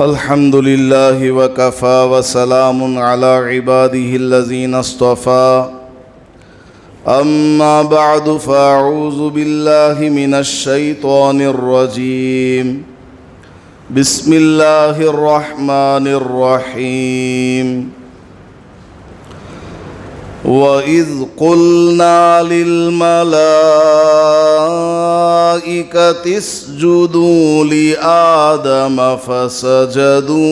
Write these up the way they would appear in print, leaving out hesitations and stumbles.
الحمد لله وكفى وسلام على عباده الذين اصطفى أما بعد فأعوذ بالله من الشيطان الرجيم بسم الله الرحمن الرحيم وَإِذْ قُلْنَا لِلْمَلَائِكَةِ اسْجُدُوا لِآدَمَ فَسَجَدُوا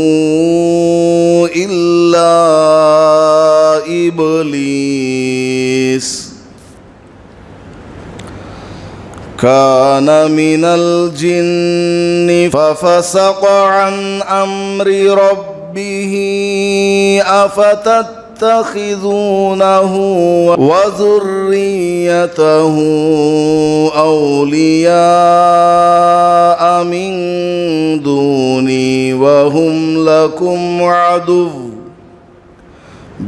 إِلَّا إِبْلِيسَ كَانَ مِنَ الْجِنِّ فَفَسَقَ عَنْ أَمْرِ رَبِّهِ أَفَتَتَّخِذُونَهُ وَذُرِّيَّتَهُ أَوْلِيَاءَ مِن دُونِي وَهُمْ لَكُمْ عَدُوٌّ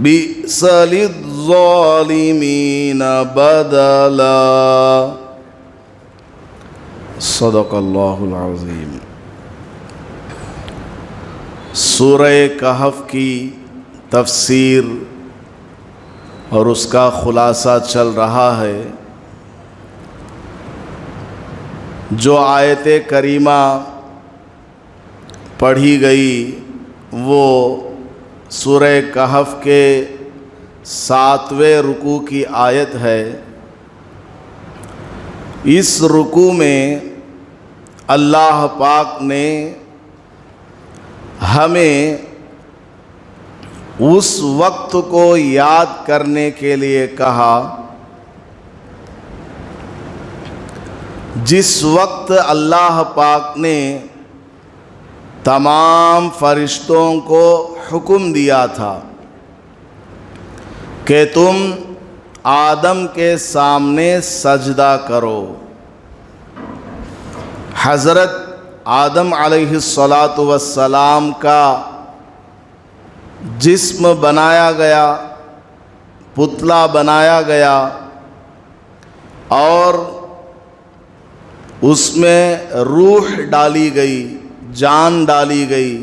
بِئْسَ لِلظَّالِمِينَ بَدَلًا صدق اللہ العظیم۔ سورہ کہف کی تفسیر اور اس کا خلاصہ چل رہا ہے۔ جو آیت کریمہ پڑھی گئی وہ سورہ کہف کے 7ویں رکوع کی آیت ہے۔ اس رکوع میں اللہ پاک نے ہمیں اس وقت کو یاد کرنے کے لیے کہا جس وقت اللہ پاک نے تمام فرشتوں کو حکم دیا تھا کہ تم آدم کے سامنے سجدہ کرو۔ حضرت آدم علیہ السلام کا جسم بنایا گیا، پتلا بنایا گیا اور اس میں روح ڈالی گئی، جان ڈالی گئی،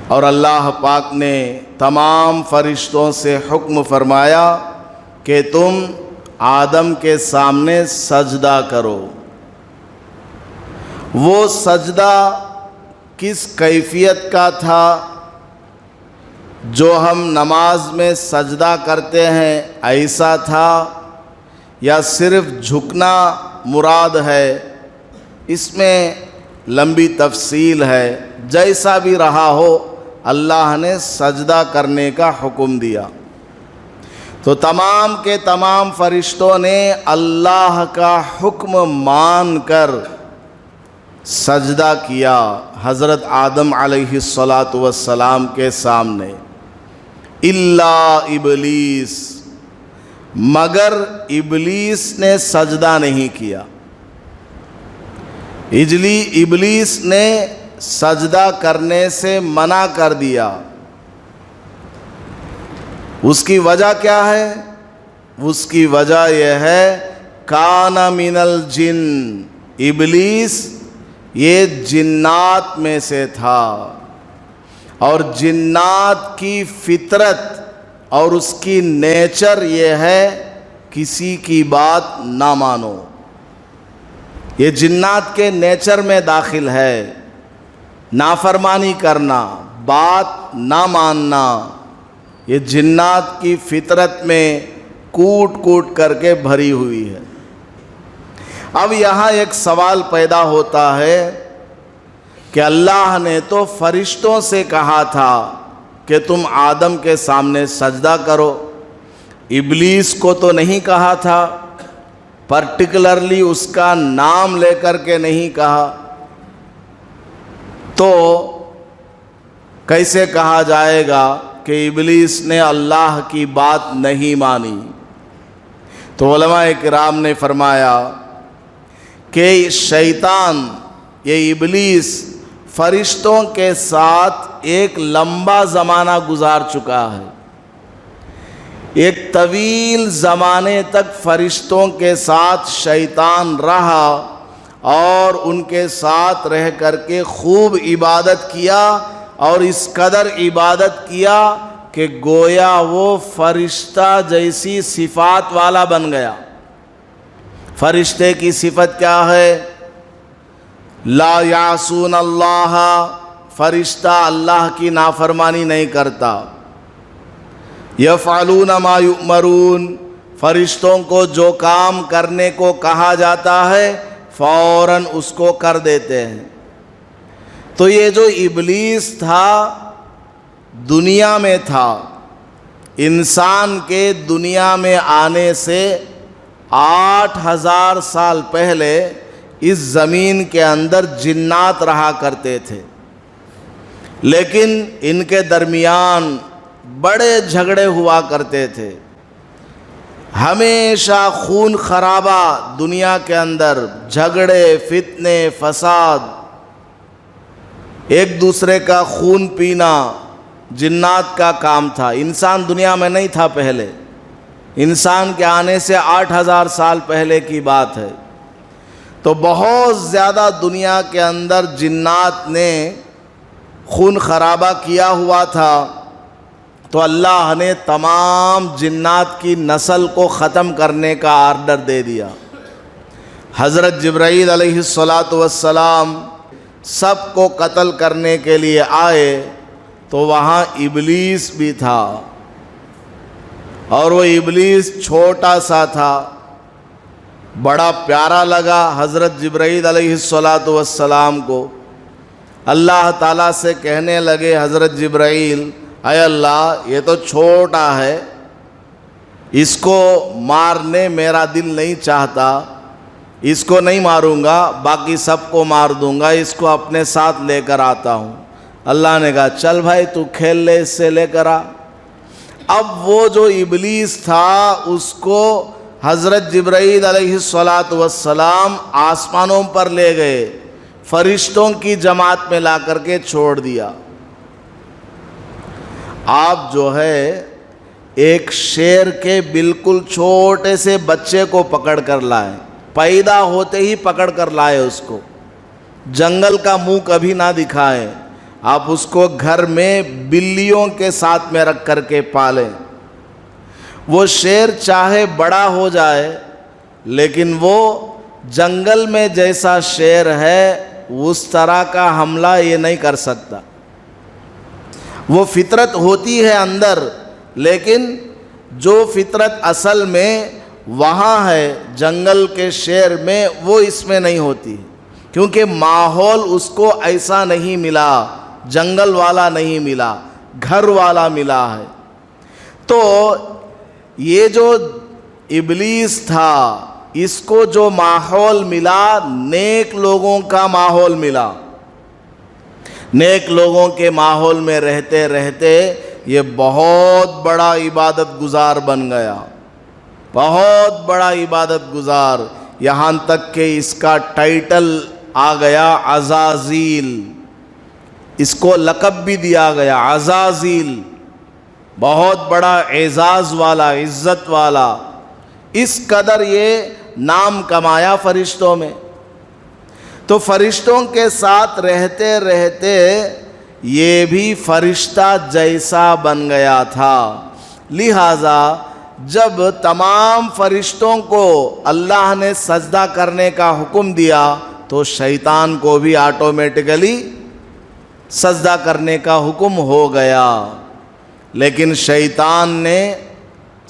اور اللہ پاک نے تمام فرشتوں سے حکم فرمایا کہ تم آدم کے سامنے سجدہ کرو۔ وہ سجدہ کس کیفیت کا تھا؟ جو ہم نماز میں سجدہ کرتے ہیں ایسا تھا یا صرف جھکنا مراد ہے؟ اس میں لمبی تفصیل ہے۔ جیسا بھی رہا ہو اللہ نے سجدہ کرنے کا حکم دیا تو تمام کے تمام فرشتوں نے اللہ کا حکم مان کر سجدہ کیا حضرت آدم علیہ السلام کے سامنے، الا ابلیس، مگر ابلیس نے سجدہ نہیں کیا۔ ابلیس نے سجدہ کرنے سے منع کر دیا۔ اس کی وجہ کیا ہے؟ اس کی وجہ یہ ہے کان من الجن، ابلیس یہ جنات میں سے تھا، اور جنات کی فطرت اور اس کی نیچر یہ ہے کسی کی بات نہ مانو۔ یہ جنات کے نیچر میں داخل ہے، نافرمانی کرنا، بات نہ ماننا، یہ جنات کی فطرت میں کوٹ کوٹ کر کے بھری ہوئی ہے۔ اب یہاں ایک سوال پیدا ہوتا ہے کہ اللہ نے تو فرشتوں سے کہا تھا کہ تم آدم کے سامنے سجدہ کرو، ابلیس کو تو نہیں کہا تھا، پرٹیکولرلی اس کا نام لے کر کے نہیں کہا، تو کیسے کہا جائے گا کہ ابلیس نے اللہ کی بات نہیں مانی؟ تو علماء کرام نے فرمایا کہ شیطان، یہ ابلیس فرشتوں کے ساتھ ایک لمبا زمانہ گزار چکا ہے، ایک طویل زمانے تک فرشتوں کے ساتھ شیطان رہا اور ان کے ساتھ رہ کر کے خوب عبادت کیا، اور اس قدر عبادت کیا کہ گویا وہ فرشتہ جیسی صفات والا بن گیا۔ فرشتے کی صفت کیا ہے؟ لا یعصون اللہ، فرشتہ اللہ کی نافرمانی نہیں کرتا۔ یفعلون ما یؤمرون، فرشتوں کو جو کام کرنے کو کہا جاتا ہے فوراً اس کو کر دیتے ہیں۔ تو یہ جو ابلیس تھا دنیا میں تھا، انسان کے دنیا میں آنے سے 8000 سال پہلے اس زمین کے اندر جنات رہا کرتے تھے، لیکن ان کے درمیان بڑے جھگڑے ہوا کرتے تھے۔ ہمیشہ خون خرابہ دنیا کے اندر، جھگڑے، فتنے، فساد، ایک دوسرے کا خون پینا جنات کا کام تھا۔ انسان دنیا میں نہیں تھا پہلے، انسان کے آنے سے 8000 سال پہلے کی بات ہے۔ تو بہت زیادہ دنیا کے اندر جنات نے خون خرابہ کیا ہوا تھا، تو اللہ نے تمام جنات کی نسل کو ختم کرنے کا آرڈر دے دیا۔ حضرت جبرائیل علیہ السلام سب کو قتل کرنے کے لیے آئے، تو وہاں ابلیس بھی تھا، اور وہ ابلیس چھوٹا سا تھا، بڑا پیارا لگا حضرت جبرائیل علیہ السلام کو۔ اللہ تعالیٰ سے کہنے لگے حضرت جبرائیل، اے اللہ یہ تو چھوٹا ہے، اس کو مارنے میرا دل نہیں چاہتا، اس کو نہیں ماروں گا، باقی سب کو مار دوں گا، اس کو اپنے ساتھ لے کر آتا ہوں۔ اللہ نے کہا چل بھائی تو کھیل لے، اس سے لے کر آ۔ اب وہ جو ابلیس تھا اس کو حضرت جبرائیل علیہ السلام آسمانوں پر لے گئے، فرشتوں کی جماعت میں لا کر کے چھوڑ دیا۔ آپ جو ہے ایک شیر کے بالکل چھوٹے سے بچے کو پکڑ کر لائے، پیدا ہوتے ہی پکڑ کر لائے اس کو، جنگل کا منہ کبھی نہ دکھائے، آپ اس کو گھر میں بلیوں کے ساتھ میں رکھ کر کے پالیں۔ وہ شیر چاہے بڑا ہو جائے لیکن وہ جنگل میں جیسا شیر ہے اس طرح کا حملہ یہ نہیں کر سکتا۔ وہ فطرت ہوتی ہے اندر، لیکن جو فطرت اصل میں وہاں ہے جنگل کے شیر میں، وہ اس میں نہیں ہوتی، کیونکہ ماحول اس کو ایسا نہیں ملا، جنگل والا نہیں ملا، گھر والا ملا ہے۔ تو یہ جو ابلیس تھا اس کو جو ماحول ملا، نیک لوگوں کا ماحول ملا، نیک لوگوں کے ماحول میں رہتے رہتے یہ بہت بڑا عبادت گزار بن گیا، بہت بڑا عبادت گزار، یہاں تک کہ اس کا ٹائٹل آ گیا عزازیل، اس کو لقب بھی دیا گیا عزازیل، بہت بڑا اعزاز والا، عزت والا، اس قدر یہ نام کمایا فرشتوں میں۔ تو فرشتوں کے ساتھ رہتے رہتے یہ بھی فرشتہ جیسا بن گیا تھا، لہذا جب تمام فرشتوں کو اللہ نے سجدہ کرنے کا حکم دیا تو شیطان کو بھی آٹومیٹکلی سجدہ کرنے کا حکم ہو گیا، لیکن شیطان نے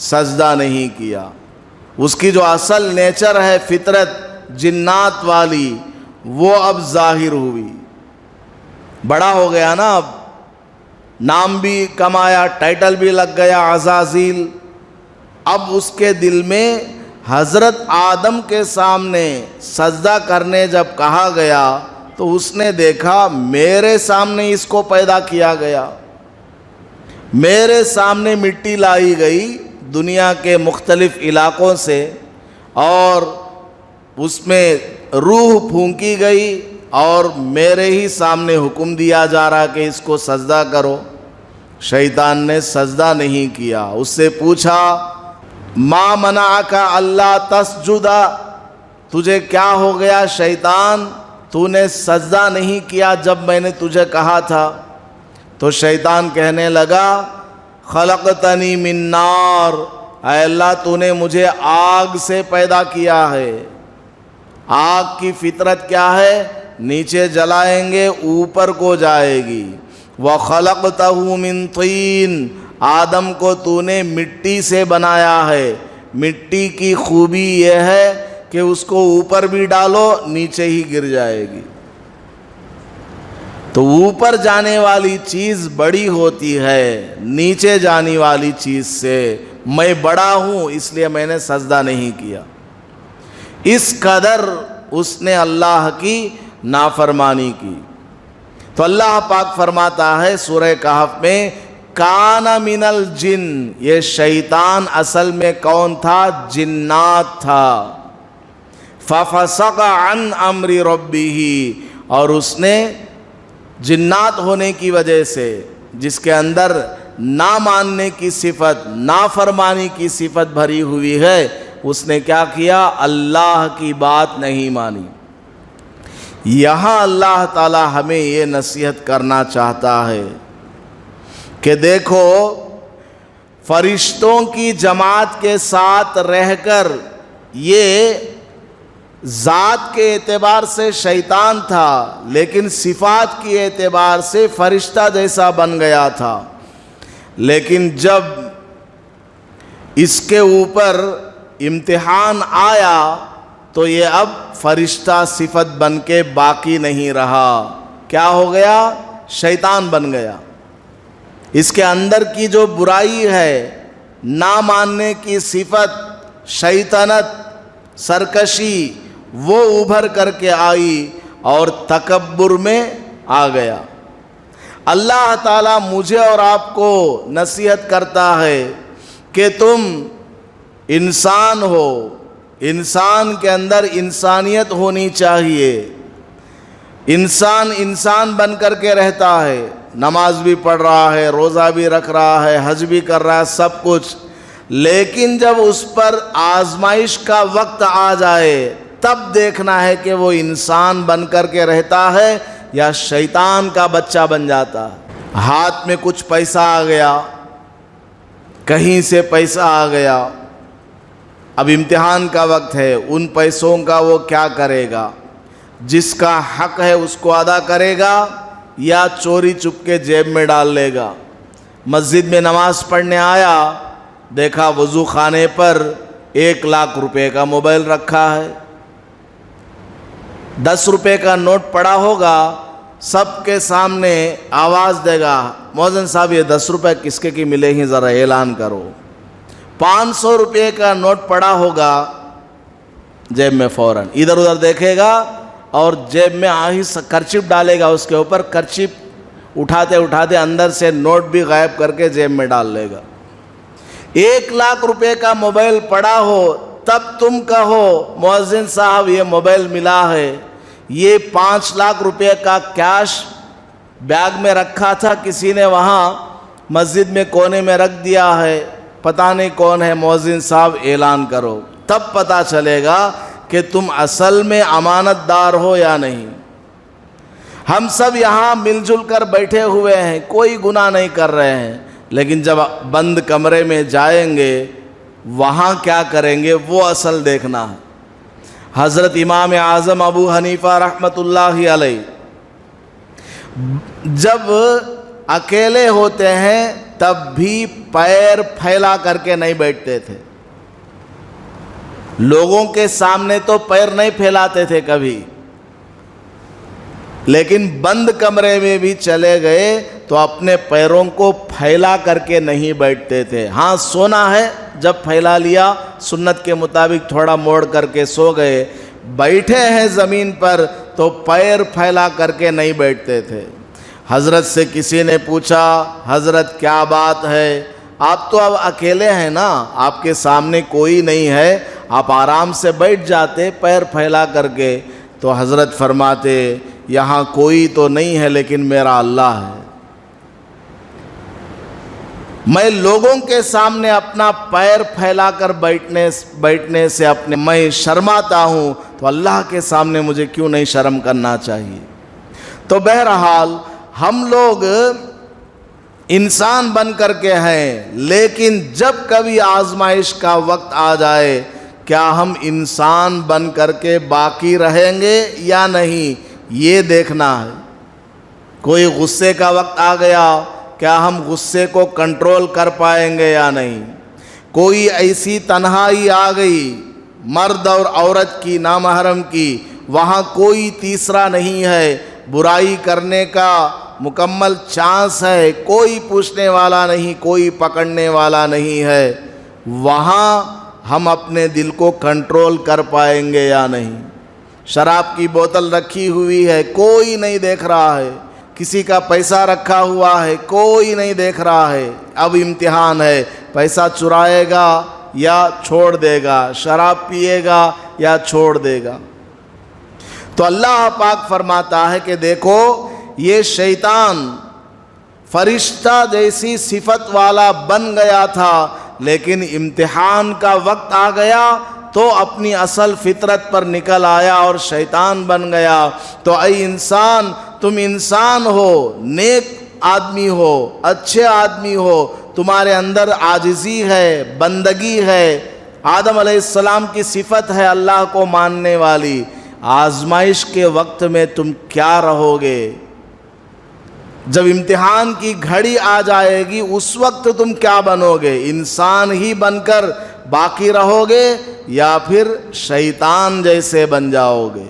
سجدہ نہیں کیا۔ اس کی جو اصل نیچر ہے فطرت جنات والی، وہ اب ظاہر ہوئی، بڑا ہو گیا نا، اب نام بھی کمایا، ٹائٹل بھی لگ گیا عزازیل۔ اب اس کے دل میں حضرت آدم کے سامنے سجدہ کرنے جب کہا گیا تو اس نے دیکھا میرے سامنے اس کو پیدا کیا گیا، میرے سامنے مٹی لائی گئی دنیا کے مختلف علاقوں سے، اور اس میں روح پھونکی گئی، اور میرے ہی سامنے حکم دیا جا رہا کہ اس کو سجدہ کرو۔ شیطان نے سجدہ نہیں کیا۔ اس سے پوچھا ما منعک اللہ تسجد، تجھے کیا ہو گیا شیطان، تو نے سجدہ نہیں کیا جب میں نے تجھے کہا تھا؟ تو شیطان کہنے لگا خلقتنی من نار، اے اللہ تو نے مجھے آگ سے پیدا کیا ہے۔ آگ کی فطرت کیا ہے؟ نیچے جلائیں گے اوپر کو جائے گی۔ وَخَلَقْتَهُ مِن طِينٍ، آدم کو تو نے مٹی سے بنایا ہے۔ مٹی کی خوبی یہ ہے کہ اس کو اوپر بھی ڈالو نیچے ہی گر جائے گی۔ تو اوپر جانے والی چیز بڑی ہوتی ہے نیچے جانے والی چیز سے۔ میں بڑا ہوں اس لیے میں نے سجدہ نہیں کیا۔ اس قدر اس نے اللہ کی نافرمانی کی۔ تو اللہ پاک فرماتا ہے سورہ کہف میں کان من الجن، یہ شیطان اصل میں کون تھا؟ جنات تھا۔ ففسق عن امر ربہ، اور اس نے جنات ہونے کی وجہ سے، جس کے اندر نہ ماننے کی صفت، نافرمانی کی صفت بھری ہوئی ہے، اس نے کیا کیا؟ اللہ کی بات نہیں مانی۔ یہاں اللہ تعالی ہمیں یہ نصیحت کرنا چاہتا ہے کہ دیکھو فرشتوں کی جماعت کے ساتھ رہ کر یہ ذات کے اعتبار سے شیطان تھا، لیکن صفات کے اعتبار سے فرشتہ جیسا بن گیا تھا۔ لیکن جب اس کے اوپر امتحان آیا تو یہ اب فرشتہ صفت بن کے باقی نہیں رہا۔ کیا ہو گیا؟ شیطان بن گیا۔ اس کے اندر کی جو برائی ہے، نہ ماننے کی صفت، شیطنت، سرکشی، وہ ابھر کر کے آئی اور تکبر میں آ گیا۔ اللہ تعالیٰ مجھے اور آپ کو نصیحت کرتا ہے کہ تم انسان ہو، انسان کے اندر انسانیت ہونی چاہیے۔ انسان بن کر کے رہتا ہے، نماز بھی پڑھ رہا ہے، روزہ بھی رکھ رہا ہے، حج بھی کر رہا ہے، سب کچھ، لیکن جب اس پر آزمائش کا وقت آ جائے تب دیکھنا ہے کہ وہ انسان بن کر کے رہتا ہے یا شیطان کا بچہ بن جاتا ہے۔ ہاتھ میں کچھ پیسہ آ گیا، کہیں سے پیسہ آ گیا، اب امتحان کا وقت ہے، ان پیسوں کا وہ کیا کرے گا؟ جس کا حق ہے اس کو ادا کرے گا یا چوری چپ کے جیب میں ڈال لے گا؟ مسجد میں نماز پڑھنے آیا، دیکھا وضو خانے پر 1,00,000 روپے کا موبائل رکھا ہے، 10 روپے کا نوٹ پڑا ہوگا، سب کے سامنے آواز دے گا مؤذن صاحب یہ 10 روپے کس کے ملے ہیں ذرا اعلان کرو۔ 500 روپے کا نوٹ پڑا ہوگا جیب میں، فوراً ادھر ادھر دیکھے گا اور جیب میں کرچپ ڈالے گا، اس کے اوپر کرچپ اٹھاتے اٹھاتے اندر سے نوٹ بھی غائب کر کے جیب میں ڈال لے گا۔ 1,00,000 روپے کا موبائل پڑا ہو تب تم کہو مؤذن صاحب یہ موبائل ملا ہے، یہ 5,00,000 روپے کا کیش بیگ میں رکھا تھا، کسی نے وہاں مسجد میں کونے میں رکھ دیا ہے، پتہ نہیں کون ہے، مؤذن صاحب اعلان کرو، تب پتہ چلے گا کہ تم اصل میں امانت دار ہو یا نہیں۔ ہم سب یہاں مل جل کر بیٹھے ہوئے ہیں، کوئی گناہ نہیں کر رہے ہیں، لیکن جب بند کمرے میں جائیں گے وہاں کیا کریں گے وہ اصل دیکھنا ہے۔ حضرت امام اعظم ابو حنیفہ رحمۃ اللہ علیہ جب اکیلے ہوتے ہیں تب بھی پیر پھیلا کر کے نہیں بیٹھتے تھے، لوگوں کے سامنے تو پیر نہیں پھیلاتے تھے کبھی، لیکن بند کمرے میں بھی چلے گئے تو اپنے پیروں کو پھیلا کر کے نہیں بیٹھتے تھے۔ ہاں سونا ہے جب پھیلا لیا، سنت کے مطابق تھوڑا موڑ کر کے سو گئے، بیٹھے ہیں زمین پر تو پیر پھیلا کر کے نہیں بیٹھتے تھے۔ حضرت سے کسی نے پوچھا حضرت کیا بات ہے، آپ تو اب اکیلے ہیں نا، آپ کے سامنے کوئی نہیں ہے، آپ آرام سے بیٹھ جاتے پیر پھیلا کر کے۔ تو حضرت فرماتے یہاں کوئی تو نہیں ہے لیکن میرا اللہ ہے، میں لوگوں کے سامنے اپنا پیر پھیلا کر بیٹھنے سے میں شرماتا ہوں، تو تو اللہ کے سامنے مجھے کیوں نہیں شرم کرنا چاہیے؟ تو بہرحال ہم لوگ انسان بن کر کے ہیں، لیکن جب کبھی آزمائش کا وقت آ جائے کیا ہم انسان بن کر کے باقی رہیں گے یا نہیں، یہ دیکھنا ہے۔ کوئی غصے کا وقت آ گیا، کیا ہم غصے کو کنٹرول کر پائیں گے یا نہیں؟ کوئی ایسی تنہائی آ گئی مرد اور عورت کی، نامحرم کی، وہاں کوئی تیسرا نہیں ہے، برائی کرنے کا مکمل چانس ہے، کوئی پوچھنے والا نہیں، کوئی پکڑنے والا نہیں ہے، وہاں ہم اپنے دل کو کنٹرول کر پائیں گے یا نہیں؟ شراب کی بوتل رکھی ہوئی ہے، کوئی نہیں دیکھ رہا ہے، کسی کا پیسہ رکھا ہوا ہے، کوئی نہیں دیکھ رہا ہے، اب امتحان ہے، پیسہ چرائے گا یا چھوڑ دے گا، شراب پیے گا یا چھوڑ دے گا۔ تو اللہ پاک فرماتا ہے کہ دیکھو یہ شیطان فرشتہ جیسی صفت والا بن گیا تھا، لیکن امتحان کا وقت آ گیا تو اپنی اصل فطرت پر نکل آیا اور شیطان بن گیا۔ تو اے انسان، تم انسان ہو، نیک آدمی ہو، اچھے آدمی ہو، تمہارے اندر عاجزی ہے، بندگی ہے، آدم علیہ السلام کی صفت ہے اللہ کو ماننے والی۔ آزمائش کے وقت میں تم کیا رہو گے؟ جب امتحان کی گھڑی آ جائے گی اس وقت تم کیا بنو گے؟ انسان ہی بن کر باقی رہو گے یا پھر شیطان جیسے بن جاؤ گے؟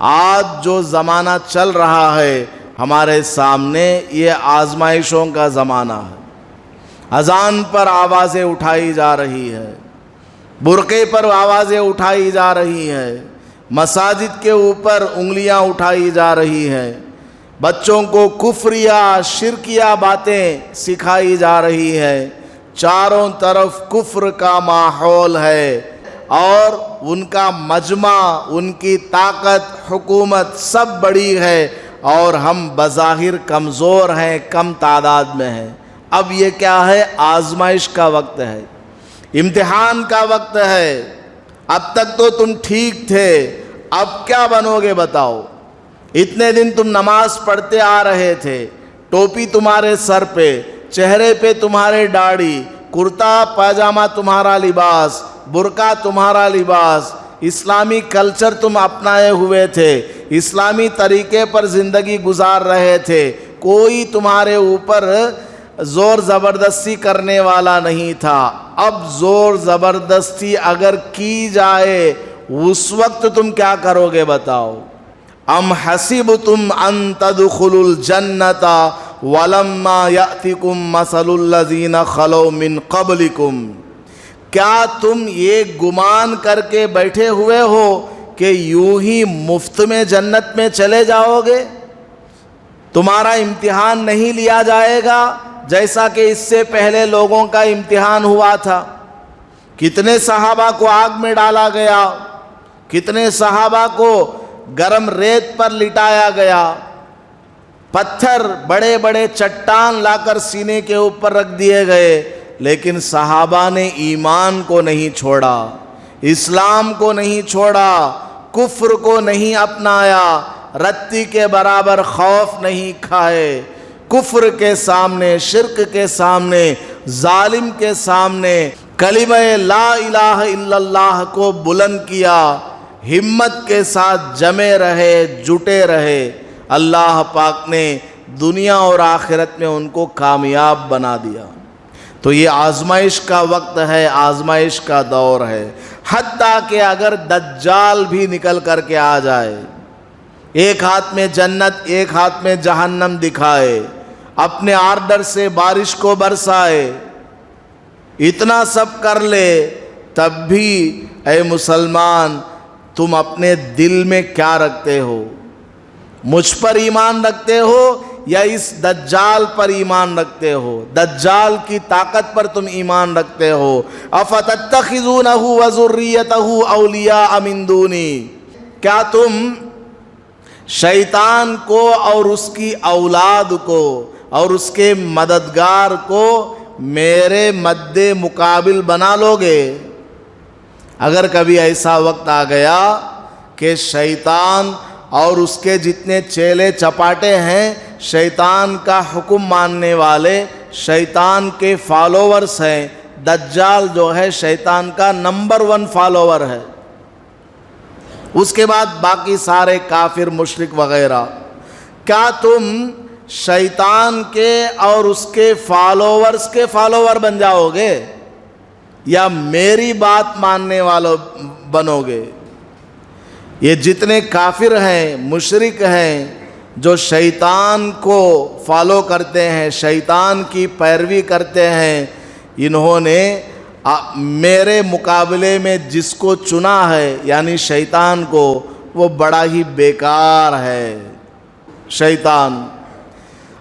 آج جو زمانہ چل رہا ہے ہمارے سامنے، یہ آزمائشوں کا زمانہ ہے۔ اذان پر آوازیں اٹھائی جا رہی ہے، برقعے پر آوازیں اٹھائی جا رہی ہیں، مساجد کے اوپر انگلیاں اٹھائی جا رہی ہیں، بچوں کو کفریہ شرکیہ باتیں سکھائی جا رہی ہیں، چاروں طرف کفر کا ماحول ہے، اور ان کا مجمع، ان کی طاقت، حکومت سب بڑی ہے، اور ہم بظاہر کمزور ہیں، کم تعداد میں ہیں۔ اب یہ کیا ہے؟ آزمائش کا وقت ہے، امتحان کا وقت ہے۔ اب تک تو تم ٹھیک تھے، اب کیا بنو گے بتاؤ؟ اتنے دن تم نماز پڑھتے آ رہے تھے، ٹوپی تمہارے سر پہ، چہرے پہ تمہارے داڑھی، کرتا پاجامہ تمہارا لباس، برقع تمہارا لباس، اسلامی کلچر تم اپنائے ہوئے تھے، اسلامی طریقے پر زندگی گزار رہے تھے، کوئی تمہارے اوپر زور زبردستی کرنے والا نہیں تھا۔ اب زور زبردستی اگر کی جائے اس وقت تم کیا کرو گے بتاؤ؟ ام حسبتم ان تدخلوا الجنۃ ولما یأتکم مثل الذین خلوا من قبلکم، کیا تم یہ گمان کر کے بیٹھے ہوئے ہو کہ یوں ہی مفت میں جنت میں چلے جاؤ گے؟ تمہارا امتحان نہیں لیا جائے گا جیسا کہ اس سے پہلے لوگوں کا امتحان ہوا تھا۔ کتنے صحابہ کو آگ میں ڈالا گیا، کتنے صحابہ کو گرم ریت پر لٹایا گیا، پتھر بڑے بڑے چٹان لا کر سینے کے اوپر رکھ دیے گئے، لیکن صحابہ نے ایمان کو نہیں چھوڑا، اسلام کو نہیں چھوڑا، کفر کو نہیں اپنایا، رتی کے برابر خوف نہیں کھائے، کفر کے سامنے، شرک کے سامنے، ظالم کے سامنے کلمہ لا الہ الا اللہ کو بلند کیا، ہمت کے ساتھ جمے رہے، جٹے رہے۔ اللہ پاک نے دنیا اور آخرت میں ان کو کامیاب بنا دیا۔ تو یہ آزمائش کا وقت ہے، آزمائش کا دور ہے، حتیٰ کہ اگر دجال بھی نکل کر کے آ جائے، ایک ہاتھ میں جنت ایک ہاتھ میں جہنم دکھائے، اپنے آرڈر سے بارش کو برسائے، اتنا سب کر لے، تب بھی اے مسلمان تم اپنے دل میں کیا رکھتے ہو؟ مجھ پر ایمان رکھتے ہو یا اس دجال پر ایمان رکھتے ہو؟ دجال کی طاقت پر تم ایمان رکھتے ہو۔ افتتخذونہ وذریتہ اولیاء من دونی، کیا تم شیطان کو اور اس کی اولاد کو اور اس کے مددگار کو میرے مد مقابل بنا لو گے؟ اگر کبھی ایسا وقت آ گیا کہ شیطان اور اس کے جتنے چیلے چپاٹے ہیں، شیطان کا حکم ماننے والے، شیطان کے فالوورز ہیں۔ دجال جو ہے شیطان کا نمبر 1 فالوور ہے، اس کے بعد باقی سارے کافر مشرک وغیرہ۔ کیا تم شیطان کے اور اس کے فالوورز کے فالوور بن جاؤ گے یا میری بات ماننے والوں بنو گے؟ یہ جتنے کافر ہیں، مشرک ہیں، جو شیطان کو فالو کرتے ہیں، شیطان کی پیروی کرتے ہیں، انہوں نے میرے مقابلے میں جس کو چنا ہے یعنی شیطان کو، وہ بڑا ہی بیکار ہے شیطان۔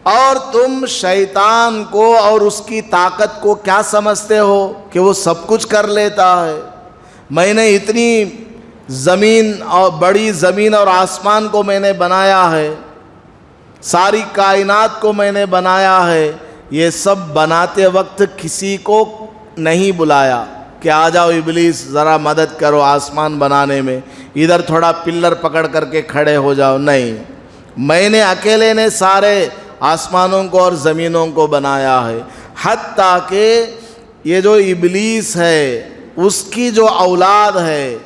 اور تم شیطان کو اور اس کی طاقت کو کیا سمجھتے ہو کہ وہ سب کچھ کر لیتا ہے؟ میں نے اتنی زمین اور بڑی زمین اور آسمان کو میں نے بنایا ہے، ساری کائنات کو میں نے بنایا ہے، یہ سب بناتے وقت کسی کو نہیں بلایا کہ آ جاؤ ابلیس ذرا مدد کرو آسمان بنانے میں، ادھر تھوڑا پلر پکڑ کر کے کھڑے ہو جاؤ، نہیں، میں نے اکیلے نے سارے آسمانوں کو اور زمینوں کو بنایا ہے۔ حتیٰ کہ یہ جو ابلیس ہے اس کی جو اولاد ہے،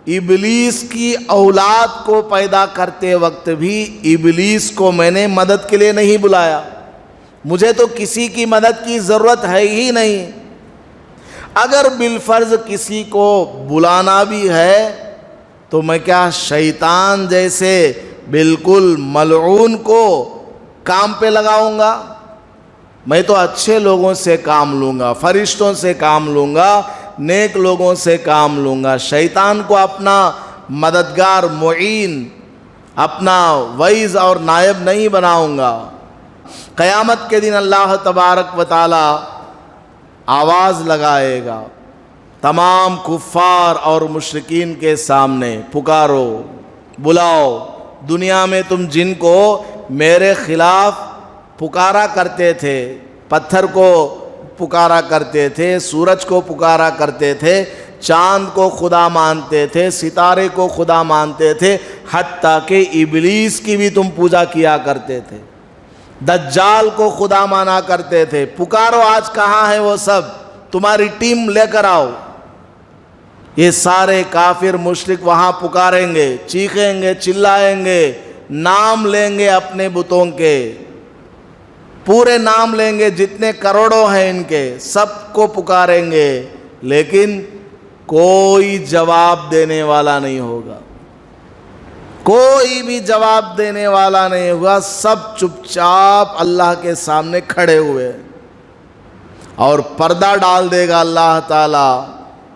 ابلیس کی اولاد کو پیدا کرتے وقت بھی ابلیس کو میں نے مدد کے لیے نہیں بلایا، مجھے تو کسی کی مدد کی ضرورت ہے ہی نہیں۔ اگر بالفرض کسی کو بلانا بھی ہے تو میں کیا شیطان جیسے بالکل ملعون کو کام پہ لگاؤں گا؟ میں تو اچھے لوگوں سے کام لوں گا، فرشتوں سے کام لوں گا، نیک لوگوں سے کام لوں گا، شیطان کو اپنا مددگار، معین، اپنا وعیظ اور نائب نہیں بناؤں گا۔ قیامت کے دن اللہ تبارک و تعالی آواز لگائے گا تمام کفار اور مشرکین کے سامنے، پکارو، بلاؤ، دنیا میں تم جن کو میرے خلاف پکارا کرتے تھے، پتھر کو پکارا کرتے تھے، سورج کو پکارا کرتے تھے، چاند کو خدا مانتے تھے، ستارے کو خدا مانتے تھے، حتیٰ کہ ابلیس کی بھی تم پوجا کیا کرتے تھے، دجال کو خدا مانا کرتے تھے، پکارو، آج کہاں ہے وہ سب؟ تمہاری ٹیم لے کر آؤ۔ یہ سارے کافر مشرک وہاں پکاریں گے، چیخیں گے، چلائیں گے، نام لیں گے اپنے بتوں کے، پورے نام لیں گے، جتنے کروڑوں ہیں ان کے سب کو پکاریں گے، لیکن کوئی جواب دینے والا نہیں ہوگا، کوئی بھی جواب دینے والا نہیں ہوگا، سب چپ چاپ اللہ کے سامنے کھڑے ہوئے، اور پردہ ڈال دے گا اللہ تعالیٰ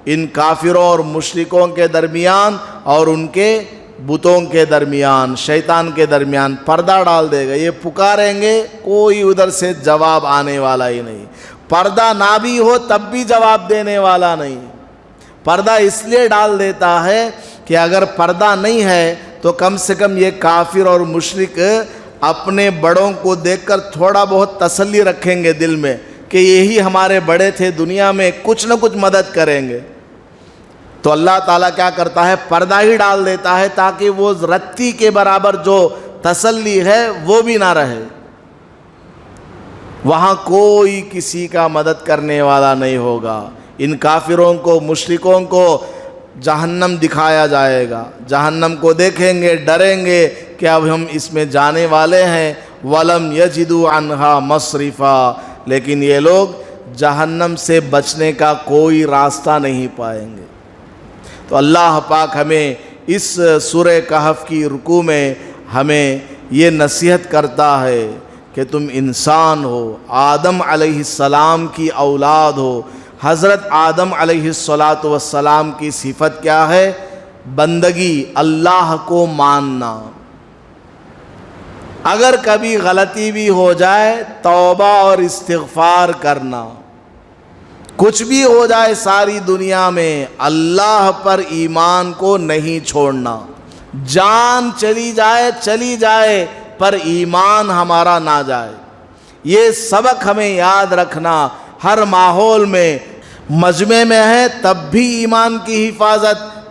ان کافروں اور مشرکوں کے درمیان اور ان کے بتوں کے درمیان، شیطان کے درمیان پردہ ڈال دے گا۔ یہ پکاریں گے، کوئی ادھر سے جواب آنے والا ہی نہیں، پردہ نہ بھی ہو تب بھی جواب دینے والا نہیں۔ پردہ اس لیے ڈال دیتا ہے کہ اگر پردہ نہیں ہے تو کم سے کم یہ کافر اور مشرک اپنے بڑوں کو دیکھ کر تھوڑا بہت تسلی رکھیں گے دل میں کہ یہی ہمارے بڑے تھے، دنیا میں کچھ نہ کچھ مدد کریں گے۔ تو اللہ تعالیٰ کیا کرتا ہے؟ پردہ ہی ڈال دیتا ہے تاکہ وہ رتی کے برابر جو تسلی ہے وہ بھی نہ رہے، وہاں کوئی کسی کا مدد کرنے والا نہیں ہوگا۔ ان کافروں کو، مشرکوں کو جہنم دکھایا جائے گا، جہنم کو دیکھیں گے، ڈریں گے کہ اب ہم اس میں جانے والے ہیں، وَلَمْ يَجِدُوا عَنْهَا مَصْرِفًا، لیکن یہ لوگ جہنم سے بچنے کا کوئی راستہ نہیں پائیں گے۔ تو اللہ پاک ہمیں اس سورہ کہف کی رکوع میں ہمیں یہ نصیحت کرتا ہے کہ تم انسان ہو، آدم علیہ السلام کی اولاد ہو۔ حضرت آدم علیہ السلام کی صفت کیا ہے؟ بندگی، اللہ کو ماننا۔ اگر کبھی غلطی بھی ہو جائے توبہ اور استغفار کرنا، کچھ بھی ہو جائے ساری دنیا میں اللہ پر ایمان کو نہیں چھوڑنا، جان چلی جائے پر ایمان ہمارا نہ جائے۔ یہ سبق ہمیں یاد رکھنا، ہر ماحول میں، مجمع میں ہے تب بھی ایمان کی حفاظت،